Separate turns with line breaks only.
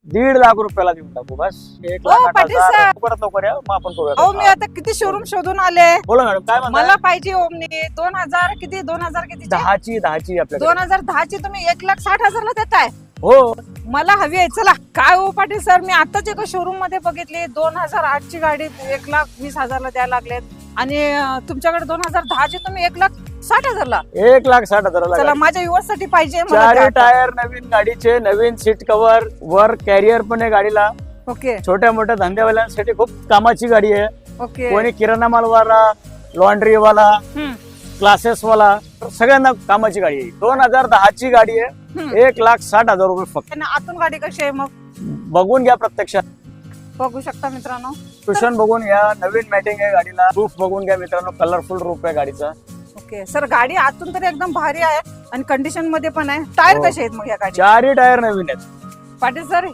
1.5 लाख रुपयाला देऊन टाकू बस. 1
हो,
लाख
पाटील
8,000.
साहेब.
लवकरात लवकर या, मग आपण
अहो मी
करूया.
आता किती शोरूम शोधून आले.
बोला मॅडम काय म्हणता.
मला पाहिजे ओमनी 2000 किती 2000 किती
10ची आपल्याकडे.
2010 ची तुम्ही 1,60,000 ला देताय.
हो
मला हवी आहे. चला काय हो पाटील सर, मी आताच एका शोरूम मध्ये बघितली 2008 ची गाडी 1,20,000 ला द्यायला लागलेत आणि तुमच्याकडे 2010 ची तुम्ही 1,60,000 ला.
1,60,000
चला माझ्या युवक साठी पाहिजे मला
4
द्या आता.
टायर नवीन गाडीचे, नवीन सीट कव्हर, वर कॅरियर पण आहे गाडीला.
ओके
छोट्या मोठ्या धंद्यावाल्यांसाठी खूप कामाची गाडी आहे.
ओके
कोणी किराणा मालवाला, लॉन्ड्रीवाला,
हम्म.
क्लासेस वाला, सगळ्यांना कामाची गाडी आहे. 2010 ची गाडी आहे. 1,60,000 रुपये फक्त.
आणि आतून गाडी कशी आहे मग
बघून घ्या प्रत्यक्षात.
बघू शकता मित्रांनो.
ट्युशन बघून घ्या. नवीन मॅटिंग आहे गाडीला. रूफ बघून घ्या मित्रांनो. कलरफुल रूफ आहे गाडीचा.
ओके सर, गाडी आतून तरी एकदम भारी आहे आणि कंडिशन मध्ये पण आहे. टायर
हो.
कसे आहेत मग या गाडी?
4 टायर नवीन आहेत.
पाटील सर